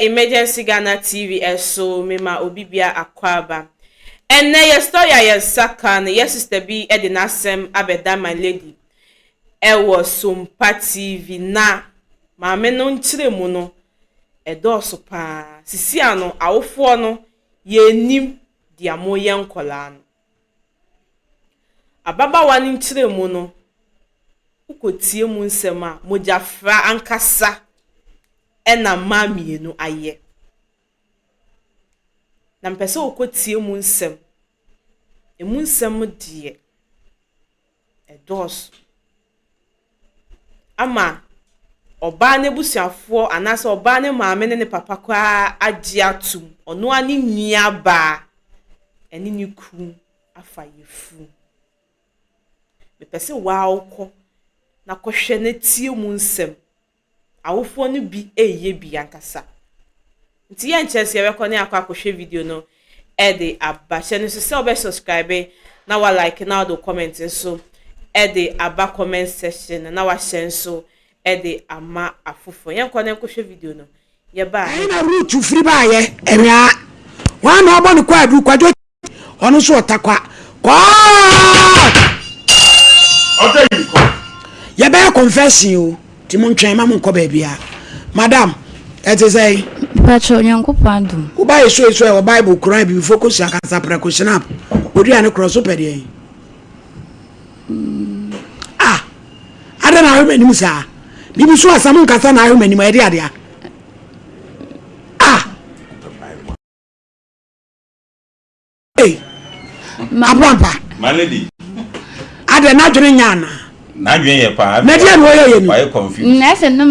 Emergency Ghana TV so mema obibia akwaba. Ene ye story ya saka na ye sister bi e de nasem abeda my lady. Was Sumpa TV na maame no nkyire mu no edoso pa sisi ano awofo no ye nim dia mo ye nkola no ababawa no nkyire mu no ukotie mu nsem a mojafra ankasa ena mamie no aye na mpese ukotie mu nsem emu nsem die edoso ama oba ne busuafo anase oba ne maame ne papa kwa agye atum ono ani nua ba eni ni ku afa yefu me pese waawko na kohwe na tie mu nsem awofo no bi eye bi ankasa nti ye nchese ye ko ne akwa kohwe video no e de abache no se obe subscribe na wa like na do comment so de aba comment section na wa share so de ama afofo yen ko na ko hwe video no ye ba na root free ba ye enwa wa na obo ni kwa adu kwajo onu so otakwa kwa odayi ko ye ba confession o ti mo ntwen ma mo nko ba bia madam it is say pacho nyankopon adum ku ba yeso e bible quran bi focus akasa pra question up odi an cross up de ada na ayo mani musa bibi so asam nkasa na ayo mani ma ede ade abampa my lady ada na dwene nyana na dwen ye pa na dia no ye ni why confused na se no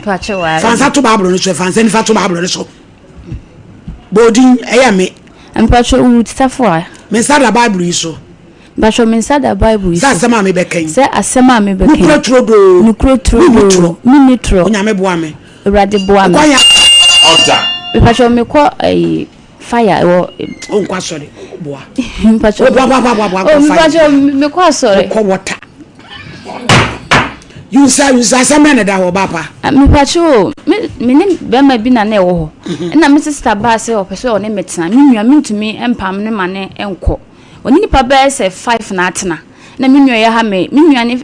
pacho wa fansa to bablo no so fansa ni fa to bablo no so bodin eya me pacho utafo me sada bible so Basho mensada Bible is asema me bekan se asema me bekan nukro trodo minitro onyame boa me urade boa me kwanya order basho me ko fire wo onkwa sori boa basho basho me ko sori ko water you say asema na da wo papa me basho me ne be ma bi na na ewo ho na me sister ba se o pese o ne metena me nua mentumi empam ne mane enko oni nipa be se 5 na atena na menua ya ha me menua ne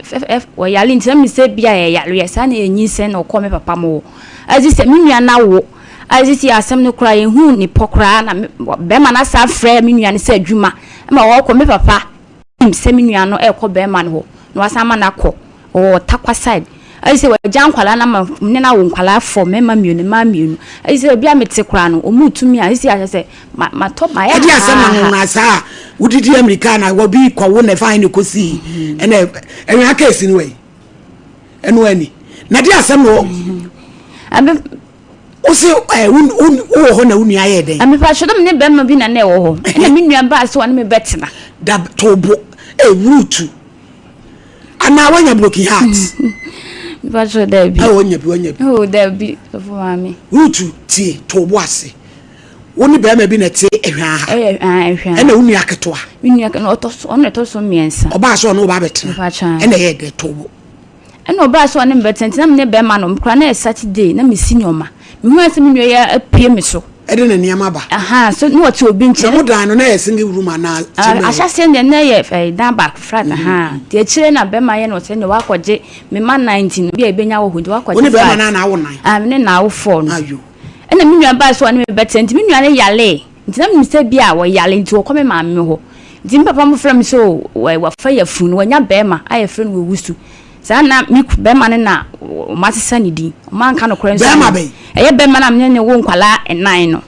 wo yale ntia me se bia ya yale ya sa na enyi se na okọ me papa mo azi se menua na wo azi si asem no kra ye hu ni pokra na be ma na sa frɛ menua ne se adwuma ma wo okọ me papa se menua no ekọ be ma no ho na wasa ma na kọ o takwa side azi se wa jankwala na ma ne na wo nkwala fo me ma mienu ma mienu azi se bia mete kra no o mutumi azi si ase ma top ma ya edi asema no asa udidi america na wo bi kwa wo na fa ni kosi ene enwa case ni we enu ani na di asem no abe o se wo ho na unu aye den ame pa shodo me ne be ma bi na na wo ho na me nua ba so ne me betena da tobo root ana wanya broken heart ba so da bi wanya oh da bi for mami root tie tobo ase woni be ma bi na tie ehwa ehwa ena unu aketoa unu ak na otoso miensa oba so no ba betena ena ye de tobo ena oba so ne betena na me ne be ma no kra na Saturday na me sinyoma me hu ase me nua ya apie me so ede na niam aba so no what obi nche no dan no na ye single room na asha se na ye dan back flat ti akire na be ma ye no se ne wakoje me ma 19 bi e benya wo hodi wakoje woni be ma na wo 9 me na wo 4 no ayo ena me nua ba so ne me betena nti me nua ne yale nti na me se bia wo yale nti wo kome ma me ho nti papa mo fra me so wa fa ya funu wanya be ma aye fra no wusu sa na mi be ma ne na o ma sesa ni din o ma nka no kore nso be ma be eye be ma na me ne wo nkwala enan no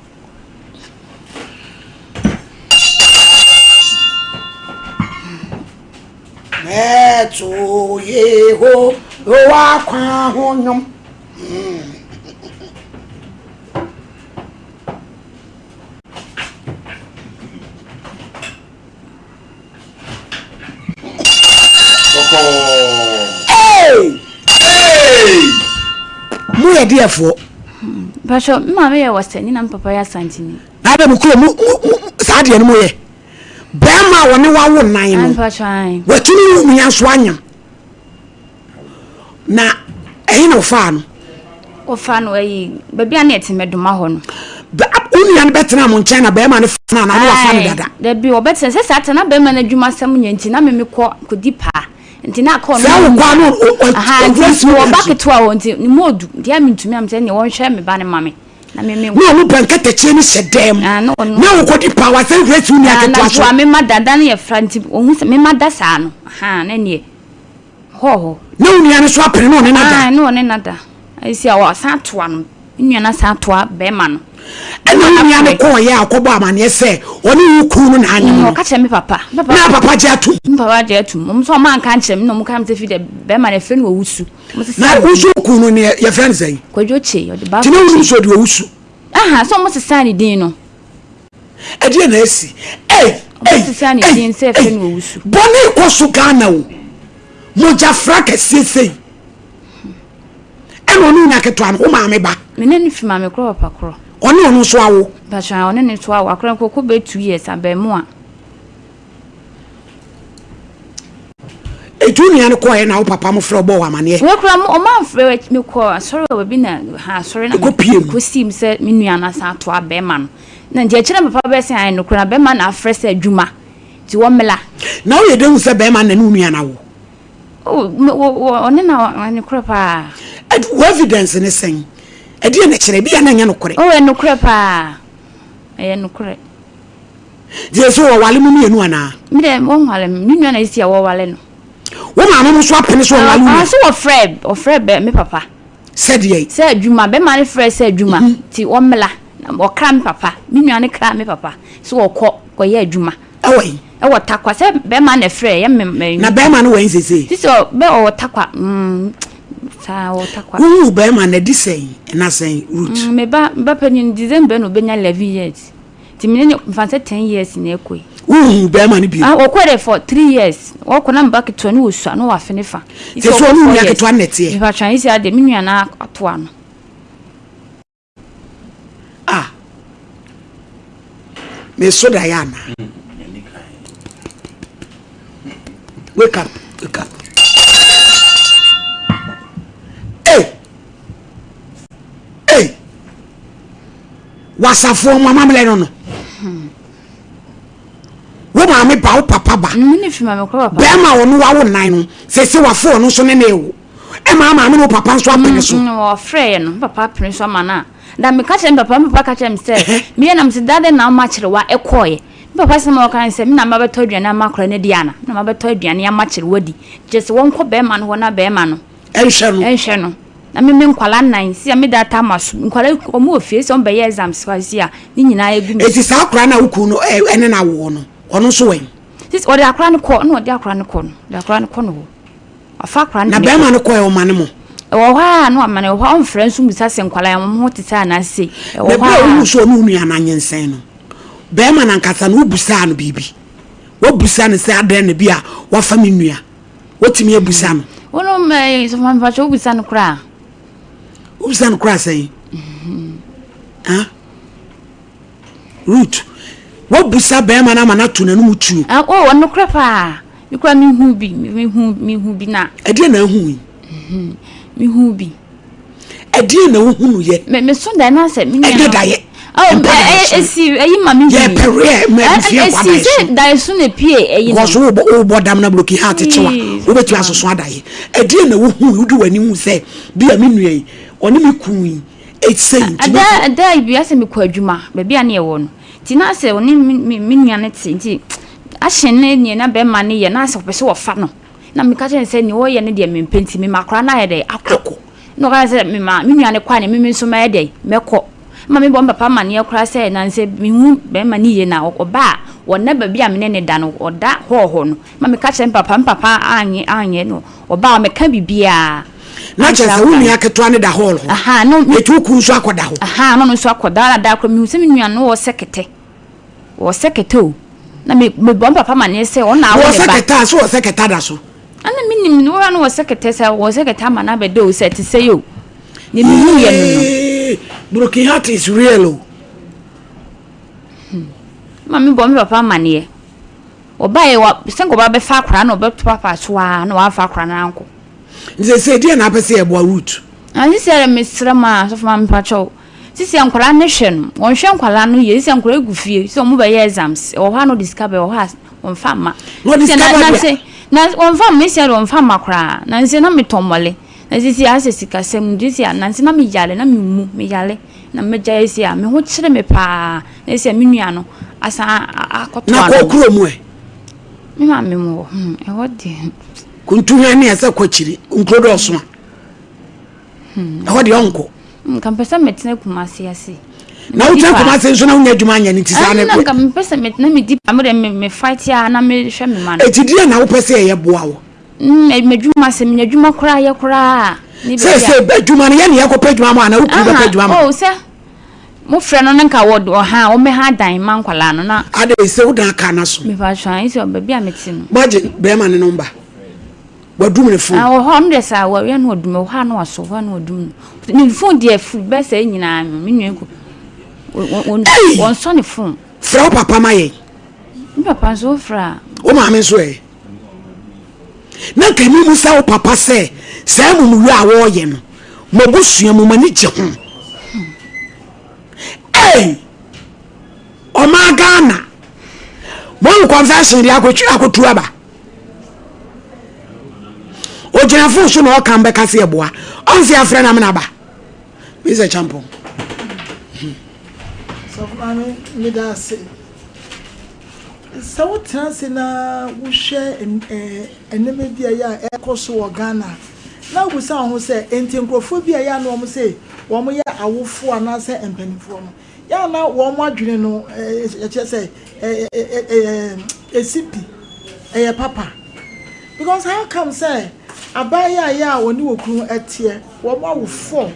meto yeho o wa kwa ho nyom mu ye defo basho mma me ye wasani na papa ya santini na be mu kuro mu sa de no mu ye be ma woni wa wo nan no basho ai watuni mu ya so anyam na ehin no fa no ofa no ayi baby an ete meduma ho no uni an betena mo nchen na be ma ne fa na wa fa no dada da bi obetena se sa na be ma na adwuma sam nyanti na me kodi pa nti na akọ no kwa no o bucket wa won nti ni modu dia mintumi am se ne won hwe me ba ne mame na me no banka teche ni sedem na wo kodi pa wa se hwe uni aketo aso na me ma dada na ye franti ohun se me ma da sa no na ne ho na uni an so apere no ne nada no ne nada isi awa sa toa no nnua na sa toa be ma no ena uni an ko ye akobo amane se oni wuku no na anyem o ka che me papa na papa je atum papa je atum mo so man kan che me no mo kam se fi de be ma na fe no wusu na wusu ku no ne ye friend say kwadwo che o de ba tinu wusu de wusu so mo se sa ni din no e de na esi se sa ni din se fe no wusu boni ko su Ghana o mo jafra ka sesei eno ni nya keto an o ma me ba me ne fi ma me kro papa kro onu so awo ba cha onu ne so awo akra ko be 2 years abe mu a ejuni an ko ye na o papa mo fro bo wa mane we kra mo o ma fre me ko sorry we bi na ha sorry na ko sim se me nua na sa to abe ma no na nje kire papa be se an no kra be ma na afre se adwuma ti wo mela na o ye de hu se be ma na nua na wo one na ne kra pa evidence ne sen edi na kire bia na nya no kore no kra pa no kre jesu wo wale mu mienu ana mi de won wale mi nua na isi wo wale no wo ma no so apene so wale mu so o fred be me papa said ye say adwuma be ma ne fred say adwuma ti wo mela o kra me papa mi nua ne kra me papa so wo ko ye adwuma awai wo takwa say be ma ne fred ye me na be ma no wen sese so be o takwa sa o takwa be ma na di sei na sei root me ba panin December no benya 11 years ti me ne mfanse 10 years na ekoi be ma ne bi o kwere for 3 years o ko na mbaki to ne osu no wa fenefa se so no nya keto anete e ba twan isi ade me nua na ato ano me so da yana wake up hey wasafo mama mle no wo ma me ba wo papa ba ni fi ma me ko papa be ma wo no wa wo nan no se wa fo no so ne ne wo e ma me no papa so apene so wo frɛ no papa apene so ma na da me ka kyerɛ papa ka kyerɛ me sɛ me na me se dade na ma kyerɛ wa ekɔye papa sɛ ma kan sɛ me na ma beto aduane ma kora ne diana na ma beto aduane ya ma kyerɛ wadi just won kɔ be ma no ho na be ma no enhwɛ no na me nkwala nan si me data maso nkwala omo ofie sɛ on be ye exams fa si a ni nyina egu mi eti sa kora na wuku no ene na wo no ono so wen sis odi akora ne kɔ no odi akora ne kɔ no odi akora ne kɔ no afa akora na be ma no kɔ e o ma ne mo wo ha no amane wo ha on frɛ nso bisa sɛ nkwala ya mo ho tete na se wo ha wo so no nua na nyensen no be ma na nkasa no busa no bibi wo busa no sɛ adɛn ne bia wo fa me nua wo timi abusa no wono me so fa cho busa no kra busa no kra sɛ root wo busa be ma na mana to na no mutu wono kra pa mi kra mi hu bi na ɛdeɛ na hu yi mi hu bi ɛdeɛ na wo hu no ye me so da na sɛ mi ɛdeɛ da ye esi eyi mami ye pere me fie kwa dai so dai so na pie eyi no so wo bodam na bloki ha techewa wo betu asoso adaye ɛdeɛ na wo hu wo du wani hu sɛ bia me nua yi ɔne me kun yi etsen ti ada bia sɛ me kɔ adwuma ba bia na ye wo no ti na sɛ ɔne me nua ne ti nti ahyɛne ne na be ma ne ye na sɛ pɛ sɛ wɔfa no na me ka kyerɛ sɛ ne wo ye ne de me mpenti me makora na ye de akɔ no ka sɛ me nua ne kwa ne me nso ma ye de mekɔ ma me bomba papa mane akora sɛ na nse me hu be ma ne ye na oba wona ba bia me ne da no oda ho no ma me ka kyerɛ papa anye no oba me ka bibia na kyerɛ sɛ wo nua ketoa ne da hall ho no etu ku nso akoda ho no nso akoda da akora me hu sɛ me nua no wo sekete o na me bomba papa mane sɛ ona wo sekete so wo sekete da so ana minim no wa no wo sekete sɛ wo sekete ma na be do sɛ ti sɛ yo ne me hu ye no broken heart is real. Mami bombi papa manie. Obaye wa sengo ba be fa akra na obeto papa so a na wa fa akra na anko. Nze se dia na pese e bo root. Ani se mesra ma so fa mpacho. Sisi ankwala ne hwe no. Won hwe ankwala no ye sisi ankwala gufie. So mo be ye exams. O ha no discover o ha on fa ma. No discover. Na on fa me se on fa ma kra. Na nse na metomole. Na sisi asesi kasem disi na nse na me yale na me yale. Na meja esi a me ho kire me pa. Na esi me nua no asa akoto na ko kuro mu e. Me ma me mo. E wodi. Kuntu hwe ne asa kwachiri. Nkro do so. E wodi onko. Kampesa metene kumasi ase. Na uta kumasi so na unya adwuma anya ni tisa ne ko. Kampesa metene me di me fight ya na me hwe me ma no. Etidie na wo pese ye boa wo. Medwuma se me adwuma kora ye kora. Se badwuma ne ye ne yakopɛ adwuma ma na wo ku ba adwuma ma. Oh se mo frɛ no nka wod o ha o me ha dan man kwala no na. Ade se wo dan ka na so. Me fa twan ise o ba bia meti no. Baje be ma ne number. Wadum ne phone. O ho ndɛ sa wa we no odum o ha no aso ho no odum. Ni phone dia fu be sa nyina me nwen ko. Won so ne phone. Fra papa ma ye. Mi papa so fra. O ma me so e. Na ka mi mu sa o papa se mu wi a wo ye no. Mo busua mu mani je ho. O ma Ghana. Mo conversation dia akotu aba. O jina fu so no kan be ka se eboa. On se afre na me na ba. Me se champion. So mama me da se. So transe na wo hwe eneme bia ya ekoso wo Ghana. Na wo sa ho se entinkrofo bia ya na wo se wo mo ya awofo ana se empanifo no. Ya na wo mo adwene no ye say esipi papa. Because how come say abaya ya woni wokru etie wo mo awofo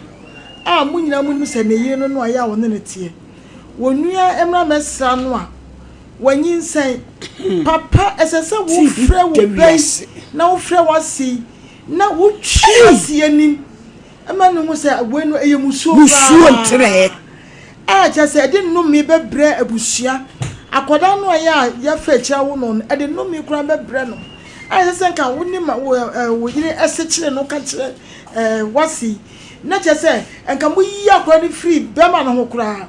a munyina munum se ne yire no no ya wo ne tie. Wonua emra mesra no a wanyin say papa esese wo frɛ wo base na wo frɛ wasi na wo twa si anim ema no mu say we no eyemusuo ntre a cha say de no me bebre abusua akoda no ya fa kira wo no de no me kura bebre no a sese nka wo ni ma wo yire esechire no ka kire wasi na cha say nka mo yi akoda ni free bema no ho kura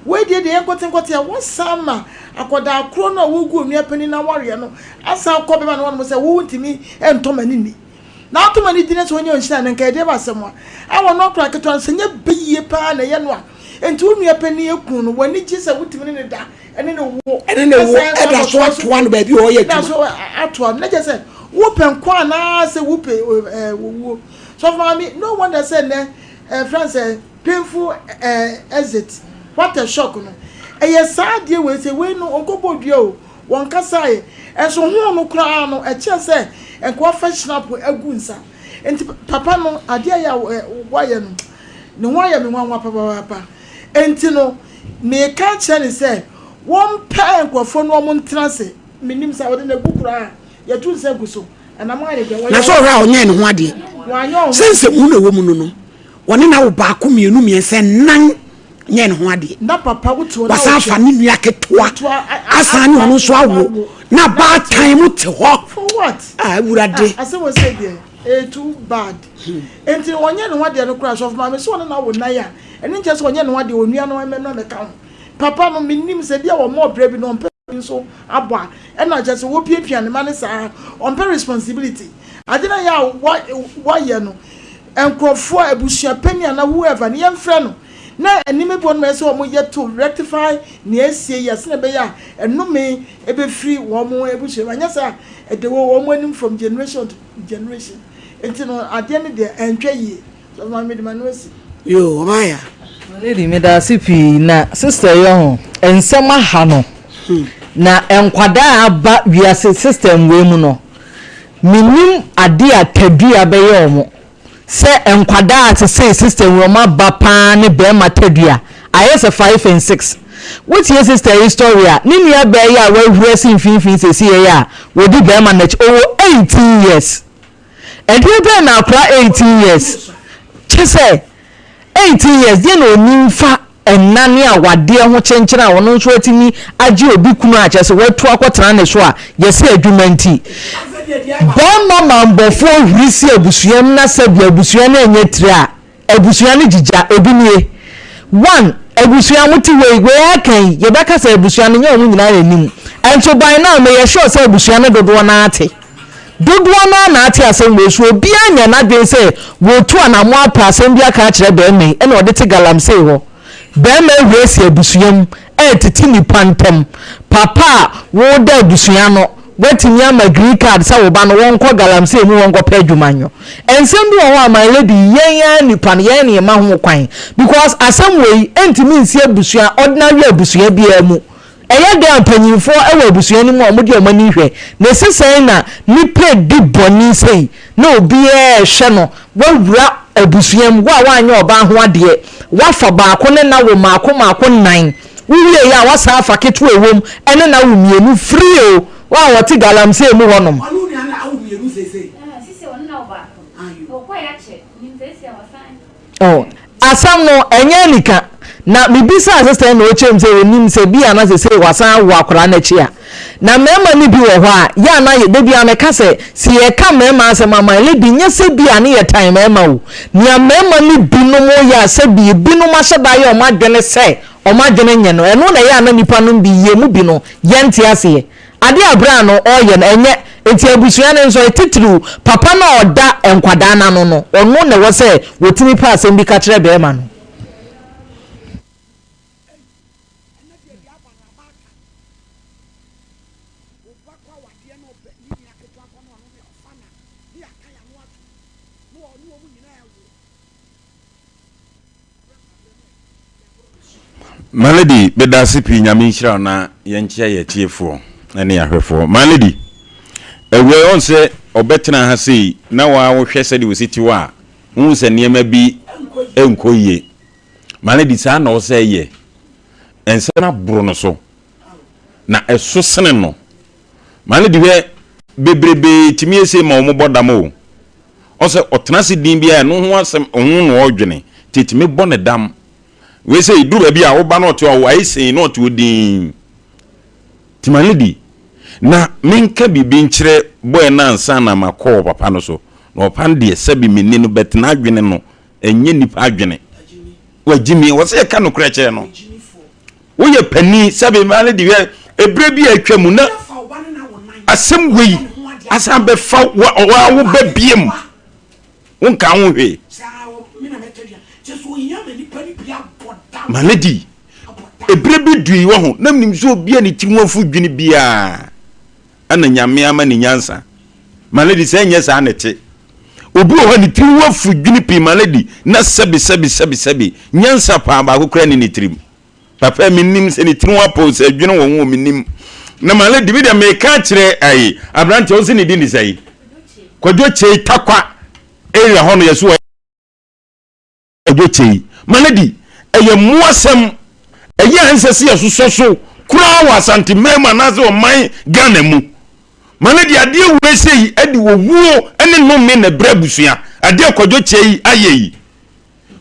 we de enkotenkote ya wo sama akoda akro no wo gu onua pani na ware no asa akọ bema no say wo ntimi entomani ni na atomani dine so onye onhira na nka de ba semwa awo no kra keton senye beyiye pa na ye no a enti onua pani ekun no wani gi se wutimi ne da ene ne wo eda so atoa no ba bi o ye tuma so atoa na je se wo penkwa na se wo pe wo so for me no wonder say ne France painful exit. What a shock no. Sad dear we say we no onko bodua o. Won kasa e. Enso ho no kra no e che say enko fashion up agu nsa. Enti papa no ade ya waye no. Ne waye me nwa papa. Enti no me ka che ne say won pa enkofo no mo ntrase. Menim sa wode na gukura ya tu nsa guso. Ana ma ye na so ra onye ne ho ade. Sense mu na wo mu no. Woni na wo ba ko mienu miense nan nyen ho ade na papa wuti wona wasafa ni nua ketwa asa ni hono so awo na ba time te ho for what awurade ase wo say there too bad enti wonye ne ho ade no crash of mama so na wo na ya eni nche so wonye ne ho ade onua no me no me ka papa no minim se dia wo mo bra bi no mpe so aboa e na je se wo piepia ne mane sa on pay responsibility ade na ya wa ye no enkrofo abusua penia na whoever ne yemfre no na enime bon me so mo yet to rectify ne asie yes na be ya enome ebe free wo mo ebusua anya sa ede wo mo anim from generation to generation enti no ade ne de entwa yi so ma me de manwasi yo maya lady me da sipi na sister yo ho ensem aha no na enkwada aba wiase system we mu no minim ade atadua be yo mo se enkwada at say system we ma ba pa ne be ma tadua ayese 5 and 6 which your sister historia ni nia be ya we hura sin finfin se sie ya we di be ma na 18 years and you be na akra 18 years che say 18 years dey no nimfa enane awade ho chenchena a wono nso atimi age obi kunu a chese we to akotana ne so a yesi adwumanti bon mama mbofo hurisi abusuam na sabia abusuam na enye tire a ebusua ne jija ebimie one ebusua muti we akan ye beka say ebusua ne nyawo nyina anim ento by now me ye sure say ebusua ne dodo na ate na ate asem we so bia nya na dwen say wo tu anamo apa asem bia ka kire be me e na odete galamsey ho be me we si ebusuam titi ni pantem papa wo da ebusua no wetimi ama green card sa wo ba no wonko galamsey mu wonko pa adwumanyo ensem bi wo ama lady yen nipa yen ne ma ho kwan because asem we entimi nsi ebusua ordinary ebusua bia mu eye ga mpanyinfo ewa ebusua ni mu omudi omani hwe na sesai na nipa di boni sei na obi hwe no wawura ebusua mu wa anya oba ho ade wafa baako ne na wo maako nan wiye ya wasa afa ketu ewom ene na wo mienu free o wa woti galamsey mu honom anu ni ana awu mienu sese sisi wonu na oba okwa ya che ni sese oh asam no enye nika na bibisa sister na ochem se onim se bia na se wasan wa akora na chia na mema ni bi wo ho a ya na ye de bia me ka se si ye ka mema se mama le bi nya se bia na ye time mema wo ni mema ni bi no mo ya se bi no ma hye da ye o ma dwene se o ma dwene nye no eno na ya na nipa no bi ye mu bi no ye ntia se ye ade abra no oye na enye enti abusua ne nso etitru papa na oda enkwada na no ono na wo se wotimi pa asem bi ka kire be ma no Malady bedasi pi nyame nhira na yenchia ye tiefo ene yahwefo Malady ewe on se obetena ha sei na wa wo hwese de wositi wa hu se niema bi enkoye Malady sa na wo se ye ense na buru no so na eso sene no Malady we bebrebe timi ese ma omo bodam o se otena se din bia no ho asem ohun no odwene titimi bone dam we say do ba bia wo ba no to wo ai sei no to din Malady na minka bibi nkyere boy na ansa na makọ papa no so no pan de sabi menni no betena adwene no enye nipa adwene wajimi wo se ka no kra kye no wo ye pani sabi Malady we ebre bi atwam na asem wei asa be fa wo ba biem wonka ho hwe Malady ebre bi dui wo ho na mnim so bia ne ti ho fu dwene bia ana nyame ama ne nyansa Malady se nye sa nete obi ho ne ti ho fu dwene pi Malady na sebi nyansa pa ba ko kra ne tirim papa minnim se ne ti ho apo se dwene wo ho minnim na Malady bi da me ka kire ai abrante o se ne di ni sai kwadwo chei takwa area ho no yeso kwadwo chei Malady eye muasem eye ansese yesoso kura wa santi mema naze o man Ghana mu Malady ade we sei ade wo wuo ene no me na brabusua ade kwadwo chei ayeyi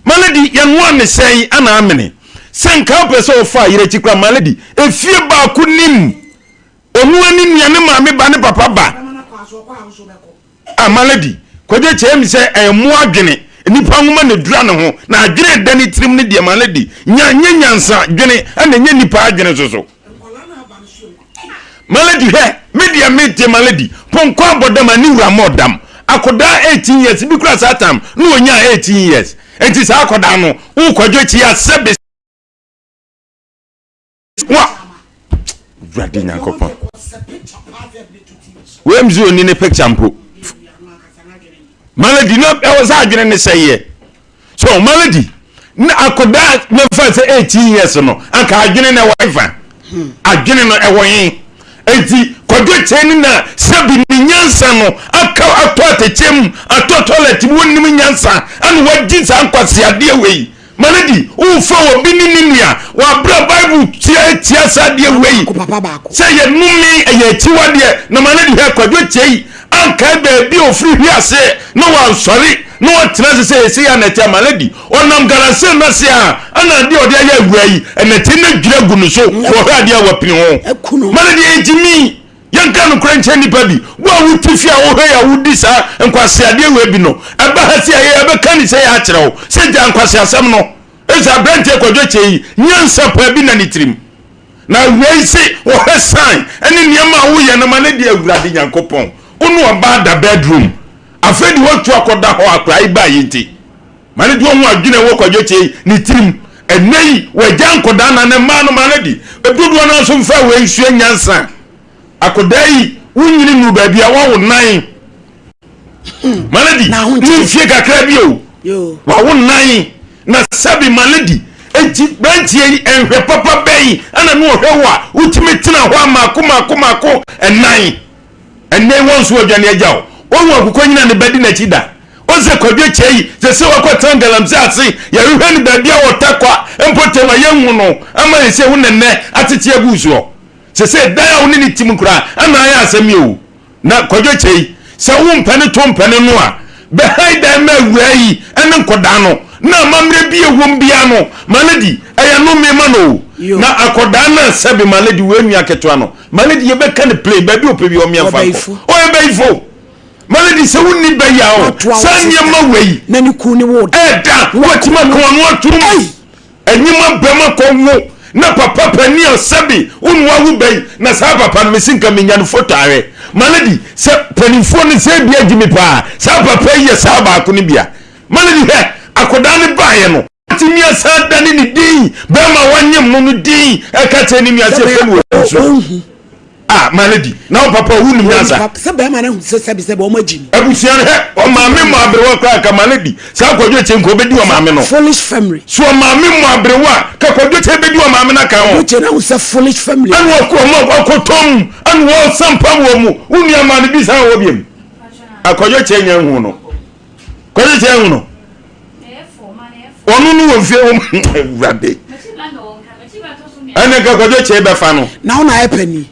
Malady ye no ne sei ana amene senka pese o fa yire chikra Malady efie ba ku nim onu ani nuane maame ba ne papa ba Malady kwadwo chei mi se emu adwene nipa nwoma ne dura ne ho na adwene dani tirim ne de Malady nyansa dwene ana nya nipa adwene soso Malady he media mete Malady ponko abodama ni wura modam akoda 18 years bi kura satam no onya 18 years enti sa akoda no wo kwadwo chi ya sebe wa bradi nyankopon we mzu oni ne picture mpo Malady no e was adwene ne seye so Malady na akoda na fa se 18 years no aka adwene na wifa adwene no e won enti kwadwo cheni na sabi ni nyansa no aka atotechem toilet wonnim nyansa anu wadi sa nkwase ade wei Malady unfa obi ni nua wa bra bible tia sade wei say ye numi ye tiwade na Malady he kwadwo chei anka be bi ofri hwiase no wa sorry no tena se ya na tia Malady onam garase na se a ana de ode ya awurai enete na dwira gu no so wo hwa de awapini ho Malady ejimi yanka no kranche nipa bi wo wutifia wo hwe ya wudi sa nkwase ade we bi no aba ha sia ye aba kan se ya kire wo se ja nkwase asem no eza brante kwadwo chei nyansa pa bi na nitrim na wei se wo hesan ene niam a wo ye no ma ne de awurade nyankopon onu oba da bedroom afedi wo tu akoda ho akra iba yinti ma ne de wo adwene wo kwadwo chei nitrim enei we jan koda na ne ma no ma ne di edudu na so mfa we nsu nyansa akodai wunyini nu baabi a wo nan maladi ni fie kakra bi o wa wo nan na sabi maladi enti branti enhwe papa bɛyi ana no hwe wa utimi tena ho amako ennan wonso adwane agyaw won akukɔ nyina ne badi na chida oze kwadwe chei se wakɔ galamse ase ya hwe ne baabi a wotakwa empotem ayanhu no ama yese hu nenne atete agusuo se dan a woni tim kura ana ya asemi o na kwadwo chei se wo mpane to mpane no a be haida ma wuayi ene nkoda no na mamre bi ewom bia no maledi aya no me ma no na akoda na sebe maledi wenu aketo no maledi ye be kan play ba bi opebi o miafa o ye beifo maledi se woni be ya o sanye ma wei na ni ku ni wo da watima ko no aturum enyima be ma ko wo na papa pani osabi unwa wu bai na sa papa mesinka menya no foto awe maledi se panifo ne se bia gimi pa sa papa ye sa ba ko ne bia maledi he akoda ne bae no timi asa dane ne din be ma wanyem no din e ka tani mi ase felu so maledi na papa hu ni nyansa se be ma na hu se be o magimi abusian he o ma me mo abrewa kwa ka maledi sa kwadwo chenko bedi o ma me no foolish family so ma me mo abrewa ka kwadwo che bedi o ma me na ka ho che na hu se foolish family an wo ko mo akotom an wo sampa wo mu uni ama ne bi sa wo biem akwadwo che nya hu no kwadwo che hu no onu nu wo fie wo rade ane ka kwadwo che be fa no na ona e pani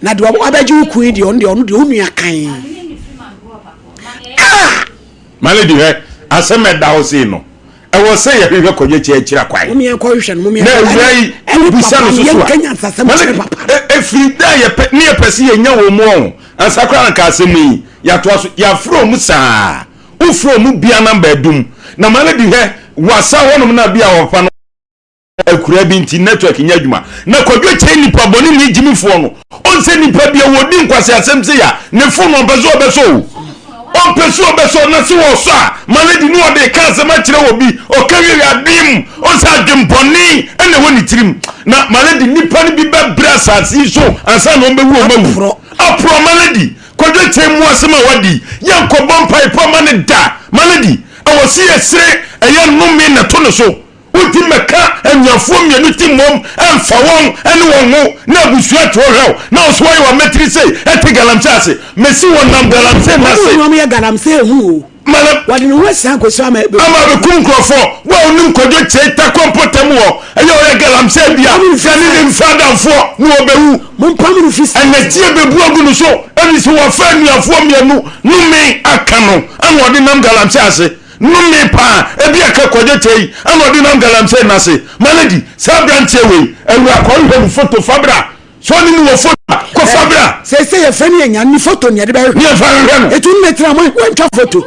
na do abaji ku idi on de onu de onu akan maledi he aseme da o se no e wo se ye hwe kwadwo che akira kwai mumi en ko hwe no mumi na wai busa no so so e free da ye ne ye pese ye nya wo mo ansakra na ka asemi ya to so ya fro mu saa u fro mu bia na badum na maledi he wasa wonum na bia wo fa no akura bi nti network nya adwuma na kwadwo che nipa boni ni jimifo no onse nipa bia wodi nkwase asem se ya ne fo no bezo on peso na si wo so a maledi no de ka asem a kire wo bi o ka wi adim on sa dwemponi ene woni tirim na maledi nipa ni bi ba brasa si so ansa no be wu o mawu apro maledi kwadwo che mu asem a wadi yankobon pipe ma ne da maledi awo si esre eya no me na to no so uti meka enyafuo mienu ti mom emfa won ene won na busua to hwe na so wa wa metri sei eti galamse ase mesi won nam galamse na se no me galamse hu mala wadi no wesa ko so ama be kum krofo wa onim kodwo cheita kompotem wo eyo ye galamse bia fani ni mfadamfo no obewu mom pam fi ene tie bebu agunu so eni so wa fa nuafo mienu no me aka no an wodi nam galamse ase numi pa ebi aka kwadwo tei anodi nam galamse na se maledi sabrante we ewu akɔhwɛ mu photo fabra so ni wo photo ko fabra se ye fani enya ni photo ni de ba ni fa hwɛ no etu ni metra mo wantwa photo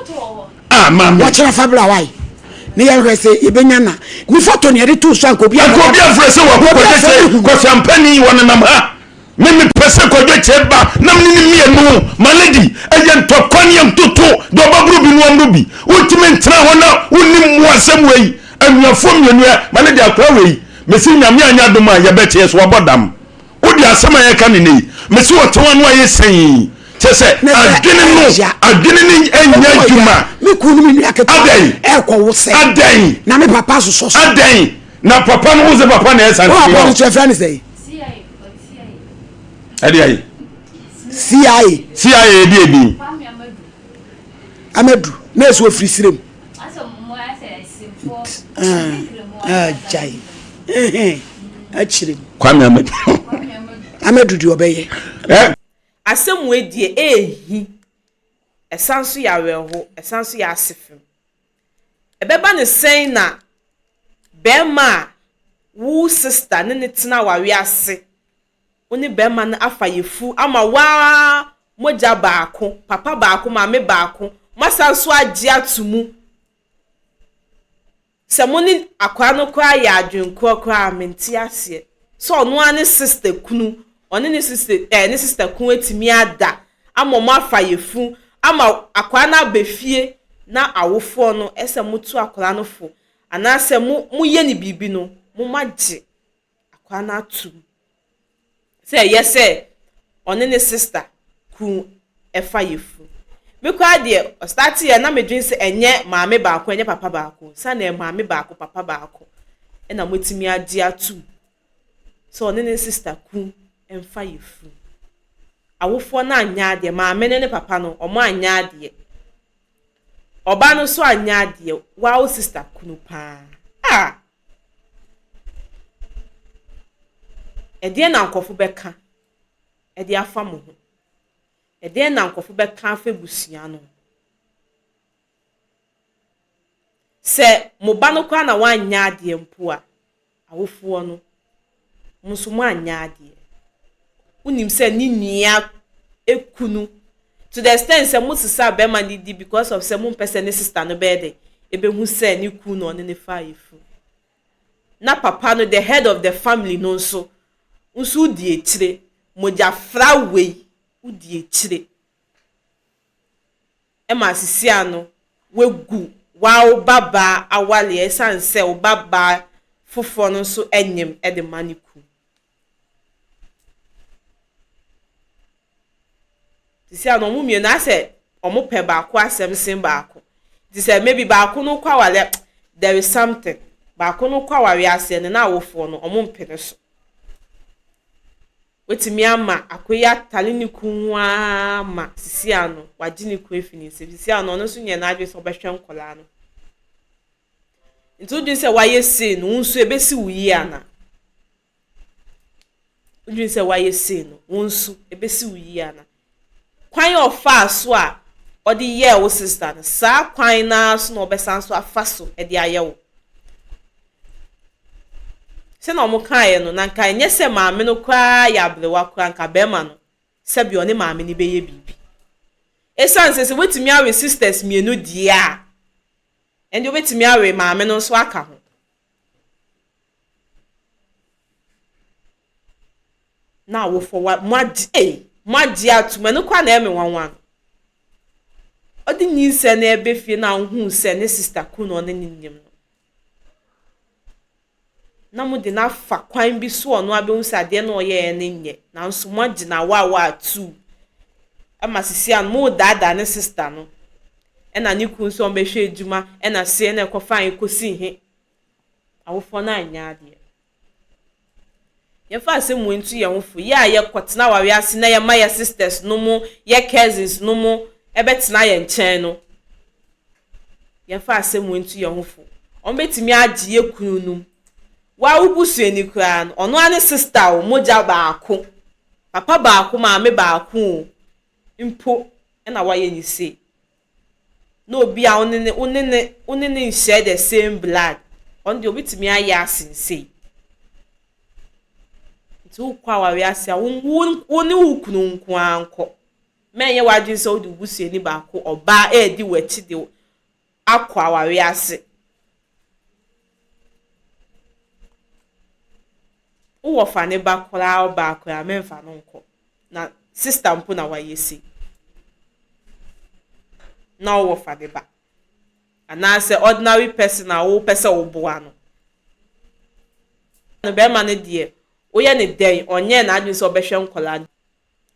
mama watchera fabra wai ni ya hwɛ se ebenya na ni photo ni de tu so ankobi afre se wo kwadwo tei ko champagne won nam ha mimi pese kwadwo tei ba nam ni mienu maledi eje ntokwan yam tutu do babru bi no amrubi ultimi ntra hona unim muasem wei anuafo mienu ya maledi akwa wei mesi nyame anya dom a yebete so abodam odi asema ye ka ne mesi wotewa no aye sen chese adwene ni enya djuma me kunu mi nua keto e ko wo se adan na me papa so adan na papa no wo papa na esan o papa no chefra ni sei adi CIA di ebi Amadu na eso ofiri sirem jai achire kwame Amadu di obeye asem we die ehi esanso ya weho esanso ya asefem ebeba ne sen na bema wo sister ne tena wawe ase oni bema na afa yefu ama wa moja baako papa baako maame baako masa so agye atumu se moni akwa no kwa ya adwenko kwa menti ase so ono ane sister kunu one ne sister kunu etimi ada ama mo afa yefu ama akwa na befie na awofo no ese mutu akwa no fo ana se mu ye ni bibi no mu magye akwa na atum se yese one ne sister ku efa yefu me kwa de start ye na medwin se enye maame baako enye papa baako sa na maame baako papa baako na motimi adi atu so one ne sister ku emfa yefu awofo na anya ade maame ne papa no omo anya ade oba no so anya ade wa sister kunu pa ede na nkofo beka ede afa mo ho ede na nkofo beka afa busua no se mo ba no kwa na wanya ade mpo a awofo no muso mo anya ade unim se ni nia ekunu to the extent se musisa be man di because of se mun person sister no be de ebe hu se ni ku no ne fa ifu na papa no the head of the family no so nso di etire moja fraway udi etire e ma sisi ano wegu wa baba awale esanse o baba fofo no so enyem e de maniku sisi ano mu mie na se omo pe baako asem sin baako dise maybe baako no kwa wale there is something baako no kwa wale ase ne na awofo no omo mpene so wetimi ama akoya talini kunwa ma sisi ano wagini ku efini sisi ano no so nye na adwe so behwe nkola no nti udin se waye se no nso ebesi wuyi ana udin se waye se no nso ebesi wuyi ana kwan ofa so a odi ye wo sister no sa kwan na so no obesan so afa so e de aye wo se na omo kan no na nka nye se maame no kwa ya brewa kwa nka be ma no se bi oni maame ni be ye bibi esan se wetimi awe sisters mienu dia endi wetimi awe maame no so aka ho na wo for what madi atuma no kwa na eme wanwan odi nyi se na ebe fie na hu se ne sister ku no ne nyim no na mo de na fa kwan bi so ono abe hu se ade na oye ne nye na nso mo agi na wa atu ama sisi an mo dada ne sister no na ni ku nso be hwe eduma na se na ekofan ekosi he awofo na anya ade ye fa se mu ntu ye hofu ya ye kwotena wawe ase na ye ma ye sisters no mu ye cousins no mu ebetena ye nchen no ye fa se mu ntu ye hofu on betimi agi ye kununum wa ubusu eni kura no ono ane sister o moja baako papa baako maame baako impo na wa ye ni se no obi a onene share the same blood on the obitimi aya asense tu kwa wawe ase a woni wukunu nko anko menye wadwin so de busu eni baako oba di wachi de akwa wawe ase uwo fa ne bakola oba ya memfa no nko na sister mpo na wayesi na uwo fa de ba ana se ordinary person na wo person wo boa no be ma ne de oye ne den onye na adwin so behwe nkola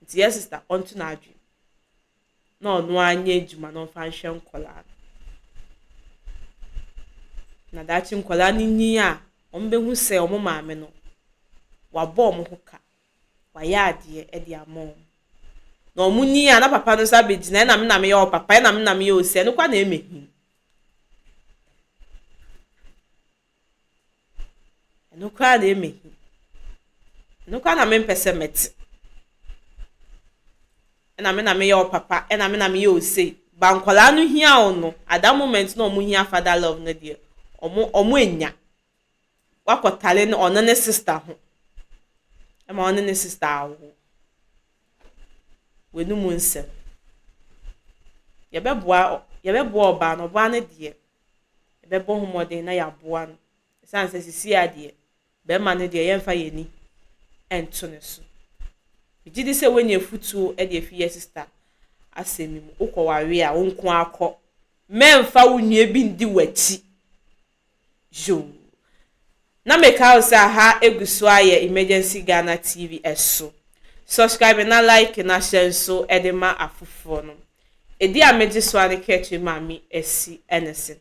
nti yes sister onto na adwin na ono anya ejuma no fa nhwe nkola na dachi nkola ni nyi a ombe hu se omo maame no wabo omo hoka waya ade e de amon na omu nyi a na papa no sa begina na me ye o papa na me ye o se no kwa na emehi no kwa na emehi no kwa na me mpese met na me ye o papa na me ye o se bankwala no hia ono at that moment no omo hia father love no de omo enya wakotale no ono ne sister ho ma ono ne sister awo wenu mu nsem yebeboa oba no oba ne de yebebo homode na yaboa no sanse sisi ade be ma ne de yemfa yeni ento ne so bigidi se wenye futu e de fi sister asemi mu ukọwari a onko akọ memfa wunye bi ndi wachi jo na meka osa ha egusu aye emergency Ghana TV eso subscribe na like na share so edema afufo no edi ameji so ane kechi mami esi enesen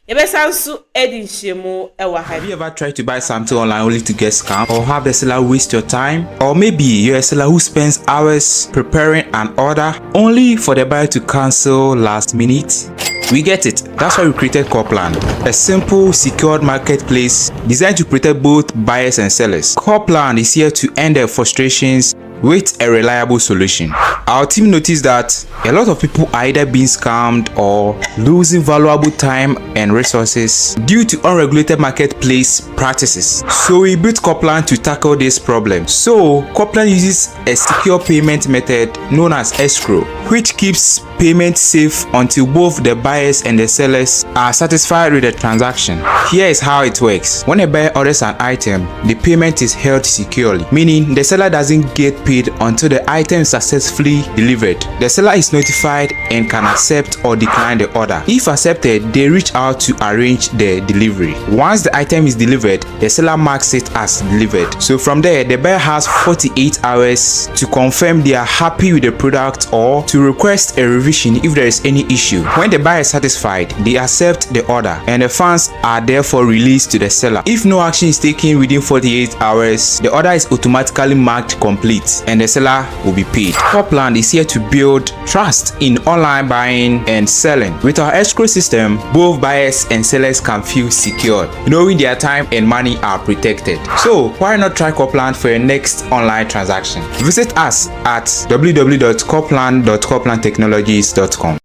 yebesansu edi shemo ewa ha. Have you ever tried to buy something online only to get scammed, or have the seller waste your time? Or maybe you're a seller who spends hours preparing an order only for the buyer to cancel last minute? We get it. That's why we created Copland, a simple, secured marketplace designed to protect both buyers and sellers. Copland is here to end their frustrations with a reliable solution. Our team noticed that a lot of people are either being scammed or losing valuable time and resources due to unregulated marketplace practices. So we built Copland to tackle this problem. So Copland uses a secure payment method known as escrow, which keeps payment safe until both the buyers and the sellers are satisfied with the transaction. Here is how it works. When a buyer orders an item, the payment is held securely, meaning the seller doesn't get paid until the item is successfully delivered. The seller is notified and can accept or decline the order. If accepted, they reach out to arrange the delivery. Once the item is delivered, the seller marks it as delivered. So from there, the buyer has 48 hours to confirm they are happy with the product or to request a revision if there is any issue. When the buyer is satisfied, they accept the order and the funds are therefore released to the seller. If no action is taken within 48 hours, the order is automatically marked complete and the seller will be paid. Copland is here to build trust in online buying and selling. With our escrow system, both buyers and sellers can feel secure, knowing their time and money are protected. So why not try Copland for your next online transaction? Visit us at www.copland.coplandtechnologies.com.